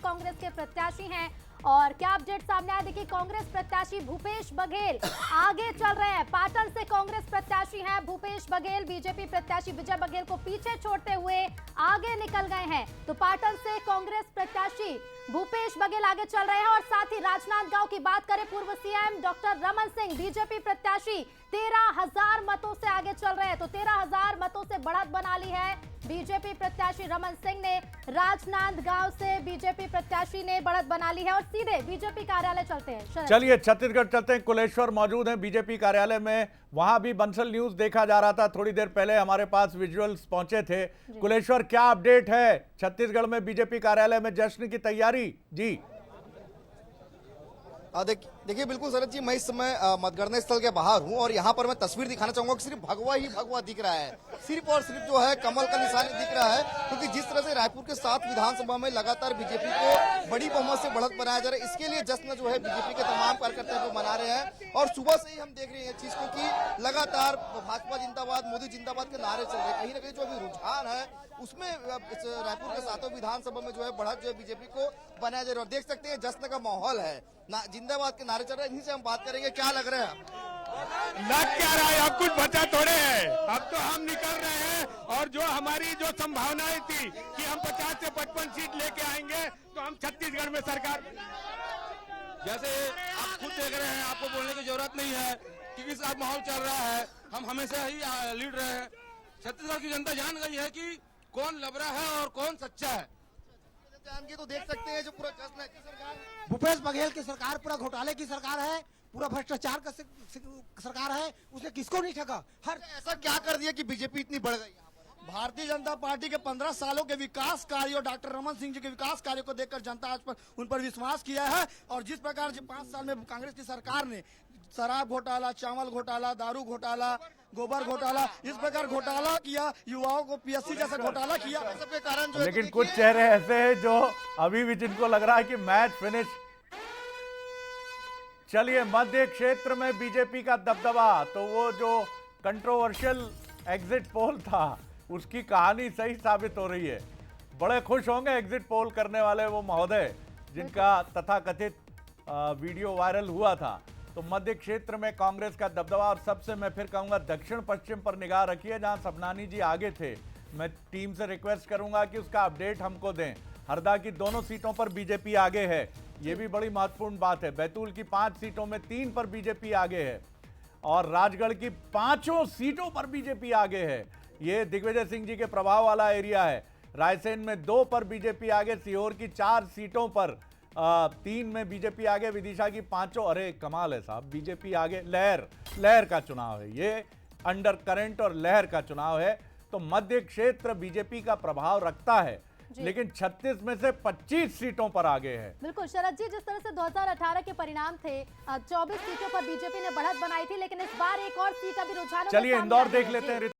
कांग्रेस के प्रत्याशी हैं और क्या अपडेट सामने आया, देखिए कांग्रेस प्रत्याशी भूपेश बघेल आगे चल रहे हैं। पाटन से कांग्रेस प्रत्याशी हैं भूपेश बघेल, बीजेपी प्रत्याशी विजय बघेल को पीछे छोड़ते हुए आगे निकल गए हैं। तो पाटन से कांग्रेस प्रत्याशी भूपेश बघेल आगे चल रहे हैं और साथ ही राजनांदगांव की बात करें, पूर्व CM doctor Raman Singh BJP प्रत्याशी 13,000 मतों से आगे चल रहे हैं। तो 13,000 मतों से बढ़त बना ली है बीजेपी प्रत्याशी रमन सिंह ने। राजनांदगांव से बीजेपी प्रत्याशी ने बढ़त बना ली है और सीधे बीजेपी कार्यालय चलते हैं। चलिए छत्तीसगढ़ चलते हैं। कुलेश्वर मौजूद हैं बीजेपी कार्यालय में, वहां भी बंसल न्यूज देखा जा रहा था, थोड़ी देर पहले हमारे पास विजुअल्स पहुंचे थे। कुलेश्वर, क्या अपडेट है छत्तीसगढ़ में बीजेपी कार्यालय में जश्न की तैयारी? जी देखिए बिल्कुल शरद जी, मैं इस समय मतगणना स्थल के बाहर हूं और यहां पर मैं तस्वीर दिखाना चाहूंगा कि सिर्फ भगवा ही भगवा दिख रहा है, सिर्फ और सिर्फ जो है कमल का निशान दिख रहा है। क्योंकि जिस तरह से रायपुर के 7 विधानसभा में लगातार बीजेपी को बड़ी बहुमत से बढ़त बनाया जा रहा है, इसके लिए जश्न जो है बीजेपी के तमाम कार्यकर्ता को मना रहे हैं। और सुबह से ही हम देख रहे हैं चीज को कि लगातार भाजपा जिंदाबाद, मोदी जिंदाबाद के नारे चल रहे हैं। कहीं ना कहीं जो अभी रुझान है उसमें रायपुर के 7 विधानसभा में जो है बढ़त जो है बीजेपी को बनाया जा रहा है। और देख सकते हैं जश्न का माहौल है, जिंदाबाद के नारे चल रहे हैं। इन्हीं से हम बात करेंगे, क्या लग रहा है? लग क्या रहा है, अब कुछ बचा थोड़े है। अब तो हम निकल रहे हैं और जो हमारी जो संभावनाएं थी कि हम 50 से 55 सीट लेके आएंगे तो हम छत्तीसगढ़ में सरकार, जैसे आप खुद देख रहे हैं, आपको बोलने की जरूरत नहीं है कि किस अब माहौल चल रहा है, हम हमेशा ही लीड रहे हैं। छत्तीसगढ़ की जनता जान गई है कि कौन लबरा है और कौन सच्चा है। जान के तो देख सकते हैं जो पूरा जश्न है कि सरकार भूपेश बघेल की सरकार पूरा घोटाले की सरकार है, पूरा भ्रष्टाचार का सरकार है, उसने किसको नहीं ठगा। हर ऐसा क्या कर दिया कि बीजेपी इतनी बढ़ गई? भारतीय जनता पार्टी के 15 सालों के विकास कार्य और डॉक्टर रमन सिंह जी के विकास कार्यों को देखकर जनता आज पर उन पर विश्वास किया है। और जिस प्रकार से 5 साल में कांग्रेस की सरकार ने शराब घोटाला, चावल घोटाला, दारू घोटाला, गोबर घोटाला, इस प्रकार घोटाला किया, युवाओं को पीएससी जैसा घोटाला किया, सबके कारण जो लेकिन कुछ चेहरे ऐसे हैं जो अभी भी जिनको लग रहा है कि मैच फिनिश। चलिए मध्य क्षेत्र में बीजेपी का दबदबा, तो वो जो कंट्रोवर्शियल एग्जिट पोल था उसकी कहानी सही साबित हो रही है। बड़े खुश होंगे एग्जिट पोल करने वाले वो महोदय जिनका तथाकथित वीडियो वायरल हुआ था। तो मध्य क्षेत्र में कांग्रेस का दबदबा, और सबसे मैं फिर कहूंगा दक्षिण पश्चिम पर निगाह रखिए जहां सबनानी जी आगे थे। मैं टीम से रिक्वेस्ट करूंगा कि उसका अपडेट हमको दें। हरदा की दोनों सीटों पर बीजेपी आगे है, ये भी बड़ी महत्वपूर्ण बात है। बैतूल की 5 सीटों में 3 पर बीजेपी आगे है और राजगढ़ की 5 सीटों पर बीजेपी आगे है। ये दिग्विजय सिंह जी के प्रभाव वाला एरिया है। रायसेन में 2 पर बीजेपी आगे, सीहोर की 4 सीटों पर 3 में बीजेपी आगे, विदिशा की 5। अरे कमाल है साहब, बीजेपी आगे। लहर का चुनाव है ये, अंडर करंट और लहर का चुनाव है। तो मध्य क्षेत्र बीजेपी का प्रभाव रखता है, लेकिन 36 में से 25 सीटों पर आगे है। बिल्कुल शरद जी, जिस तरह से 2018 के परिणाम थे, 24 सीटों पर बीजेपी ने बढ़त बनाई थी, लेकिन इस बार एक और सीट अभी रुझान। चलिए इंदौर देख लेते हैं।